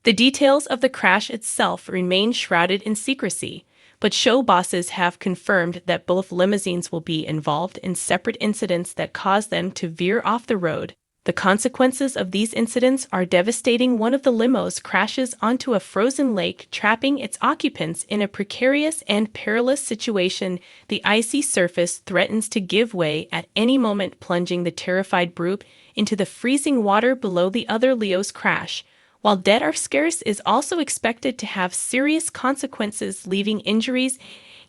The details of the crash itself remain shrouded in secrecy, but show bosses have confirmed that both limousines will be involved in separate incidents that cause them to veer off the road. The consequences of these incidents are devastating. One of the limos crashes onto a frozen lake, trapping its occupants in a precarious and perilous situation. The icy surface threatens to give way at any moment, plunging the terrified group into the freezing water below. The other Leos crash, while dead are scarce, is also expected to have serious consequences, leaving injuries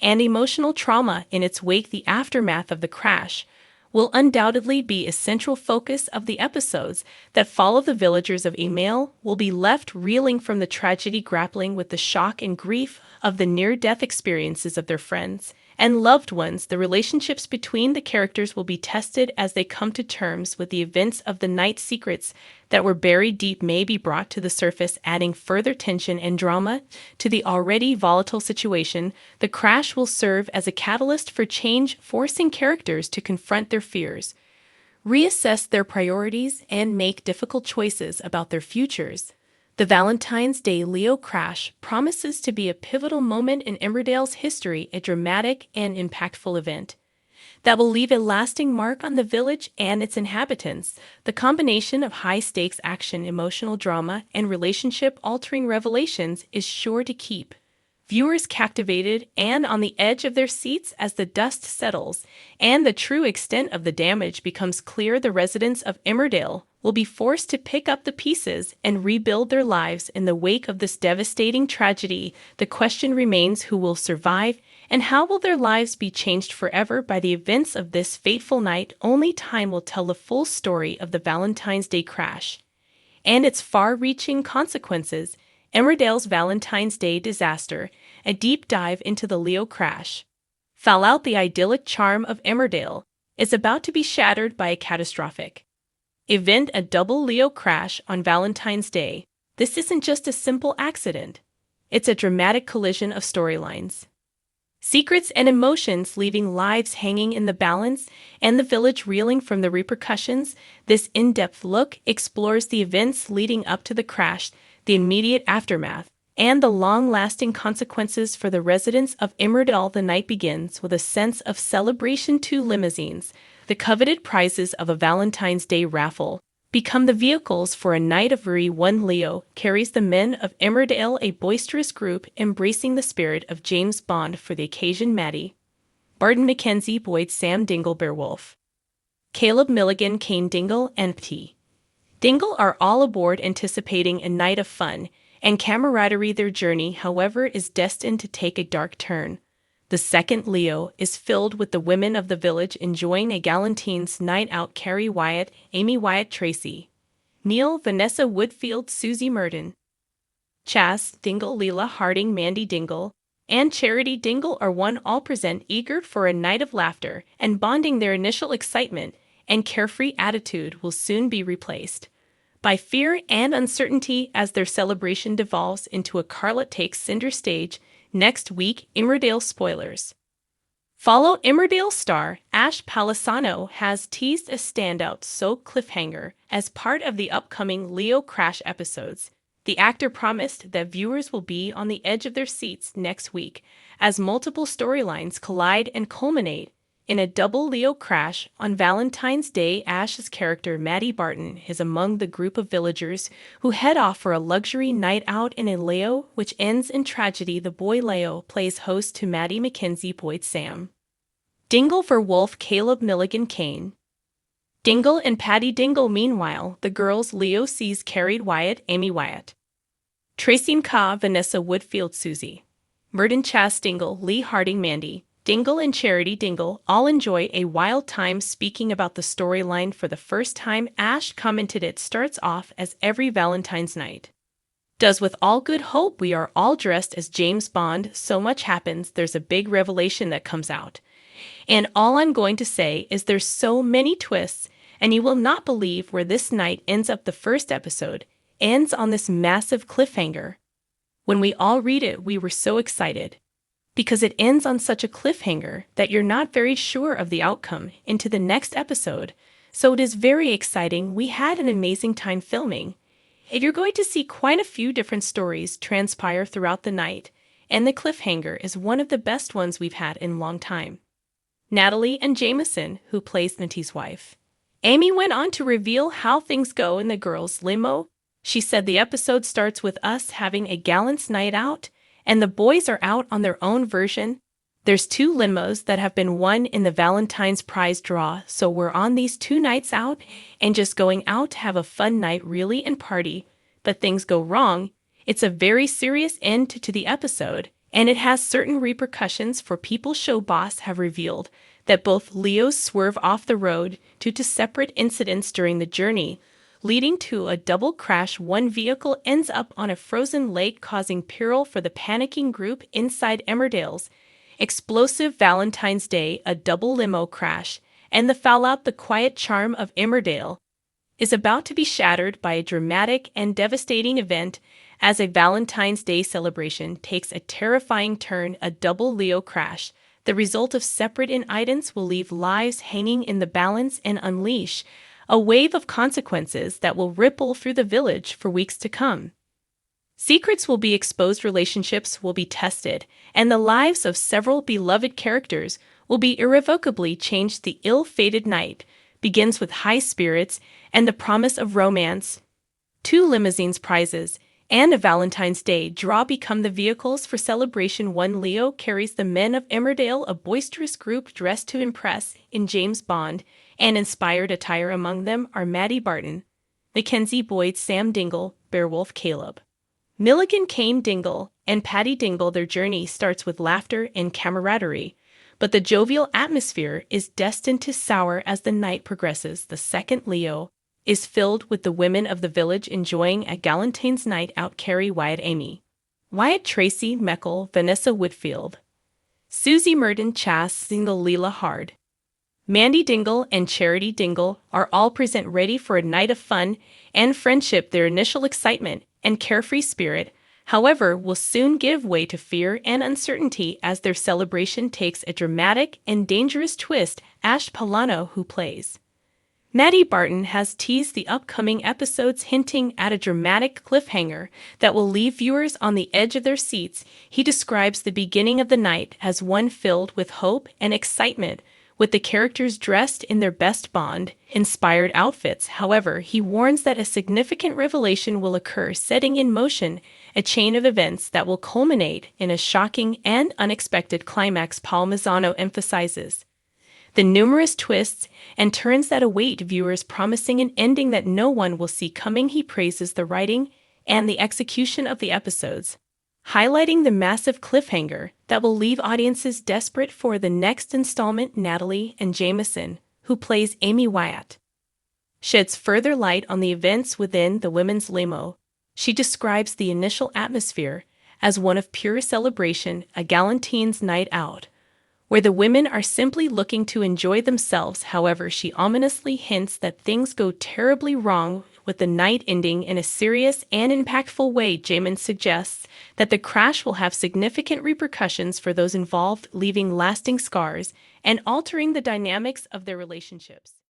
and emotional trauma in its wake. The aftermath of the crash will undoubtedly be a central focus of the episodes that follow. The villagers of Emmerdale will be left reeling from the tragedy, grappling with the shock and grief of the near-death experiences of their friends and loved ones. The relationships between the characters will be tested as they come to terms with the events of the night. Secrets that were buried deep may be brought to the surface, adding further tension and drama to the already volatile situation. The crash will serve as a catalyst for change, forcing characters to confront their fears, reassess their priorities, and make difficult choices about their futures. The Valentine's Day Leo crash promises to be a pivotal moment in Emmerdale's history, a dramatic and impactful event that will leave a lasting mark on the village and its inhabitants. The combination of high-stakes action, emotional drama, and relationship-altering revelations is sure to keep viewers captivated and on the edge of their seats as the dust settles and the true extent of the damage becomes clear. The residents of Emmerdale will be forced to pick up the pieces and rebuild their lives in the wake of this devastating tragedy. The question remains, who will survive, and how will their lives be changed forever by the events of this fateful night? Only time will tell the full story of the Valentine's Day crash and its far-reaching consequences. Emmerdale's Valentine's Day disaster, a deep dive into the Leo crash. Fallout. The idyllic charm of Emmerdale is about to be shattered by a catastrophic event, a double Leo crash on Valentine's Day. This isn't just a simple accident. It's a dramatic collision of storylines, secrets, and emotions, leaving lives hanging in the balance and the village reeling from the repercussions. This in-depth look explores the events leading up to the crash, the immediate aftermath, and the long-lasting consequences for the residents of Emmerdale. The night begins with a sense of celebration. Two limousines, the coveted prizes of a Valentine's Day raffle, become the vehicles for a night of fury. One Leo carries the men of Emmerdale, a boisterous group embracing the spirit of James Bond for the occasion. Maddie, Barton Mackenzie, Boyd, Sam Dingle, Beowulf, Caleb Milligan, Kane Dingle, and P. Dingle are all aboard, anticipating a night of fun and camaraderie. Their journey, however, is destined to take a dark turn. The second Leo is filled with the women of the village enjoying a galantines night out. Carrie Wyatt, Amy Wyatt, Tracy, Neil, Vanessa Woodfield, Susie Murden, Chas Dingle, Leela Harding, Mandy Dingle, and Charity Dingle are one all present, eager for a night of laughter and bonding. Their initial excitement and carefree attitude will soon be replaced by fear and uncertainty as their celebration devolves into a Charlotte takes center stage. Next week, Emmerdale spoilers follow. Emmerdale star Ash Palisano has teased a standout cliffhanger as part of the upcoming Leo crash episodes. The actor promised that viewers will be on the edge of their seats next week as multiple storylines collide and culminate in a double Leo crash on Valentine's Day. Ash's character, Maddie Barton, is among the group of villagers who head off for a luxury night out in a Leo, which ends in tragedy. The boy Leo plays host to Maddie Mackenzie, Boyd, Sam Dingle, for Wolf, Caleb Milligan, Kane Dingle, and Patty Dingle. Meanwhile, the girls Leo sees Carrie Wyatt, Amy Wyatt, Tracy Ka, Vanessa Woodfield, Susie Murden, Chas Dingle, Lee Harding, Mandy Dingle, and Charity Dingle all enjoy a wild time. Speaking about the storyline for the first time, Ash commented, "It starts off as every Valentine's night does, with all good hope. We are all dressed as James Bond. So much happens. There's a big revelation that comes out. And all I'm going to say is there's so many twists, and you will not believe where this night ends up." The first episode ends on this massive cliffhanger. When we all read it, we were so excited, because it ends on such a cliffhanger that you're not very sure of the outcome into the next episode. So it is very exciting. We had an amazing time filming, And you're going to see quite a few different stories transpire throughout the night, and the cliffhanger is one of the best ones we've had in a long time. Natalie and Jameson, who plays Natty's wife. Amy went on to reveal how things go in the girls' limo. She said the episode starts with us having a gallant night out, and the boys are out on their own version. There's 2 limos that have been won in the Valentine's prize draw, so we're on these 2 nights out and just going out to have a fun night really and party. But things go wrong. It's a very serious end to the episode, and it has certain repercussions for people. Show boss have revealed that both Leos swerve off the road due to separate incidents during the journey, leading to a double crash. One vehicle ends up on a frozen lake, causing peril for the panicking group inside Emmerdale's explosive Valentine's Day. A double limo crash, and the fallout. The quiet charm of Emmerdale is about to be shattered by a dramatic and devastating event as a Valentine's Day celebration takes a terrifying turn. A double Leo crash, the result of separate incidents, will leave lives hanging in the balance and unleash a wave of consequences that will ripple through the village for weeks to come. Secrets will be exposed, relationships will be tested, and the lives of several beloved characters will be irrevocably changed. The ill-fated night begins with high spirits and the promise of romance. 2 limousines prizes and a Valentine's Day draw become the vehicles for celebration. 1 Leo carries the men of Emmerdale, a boisterous group dressed to impress in James Bond and inspired attire. Among them are Maddie Barton, Mackenzie Boyd, Sam Dingle, Beowulf Caleb, Milligan Kane Dingle, and Patty Dingle. Their journey starts with laughter and camaraderie, but the jovial atmosphere is destined to sour as the night progresses. The 2nd Leo is filled with the women of the village enjoying a Valentine's night out. Carrie, Wyatt, Amy, Wyatt, Tracy, Meckle, Vanessa Whitfield, Susie Murden, Chas Dingle, Leela Hard, Mandy Dingle, and Charity Dingle are all present, ready for a night of fun and friendship. Their initial excitement and carefree spirit, however, will soon give way to fear and uncertainty as their celebration takes a dramatic and dangerous twist. Ash Polano, who plays Maddie Barton, has teased the upcoming episodes, hinting at a dramatic cliffhanger that will leave viewers on the edge of their seats. He describes the beginning of the night as one filled with hope and excitement, with the characters dressed in their best Bond-inspired outfits. However, he warns that a significant revelation will occur, setting in motion a chain of events that will culminate in a shocking and unexpected climax. Paul Mazzano emphasizes the numerous twists and turns that await viewers, promising an ending that no one will see coming. He praises the writing and the execution of the episodes, highlighting the massive cliffhanger that will leave audiences desperate for the next installment. Natalie and Jameson, who plays Amy Wyatt, sheds further light on the events within the women's limo. She describes the initial atmosphere as one of pure celebration, a Valentine's night out, where the women are simply looking to enjoy themselves. However, she ominously hints that things go terribly wrong, with the night ending in a serious and impactful way. Jamin suggests that the crash will have significant repercussions for those involved, leaving lasting scars and altering the dynamics of their relationships.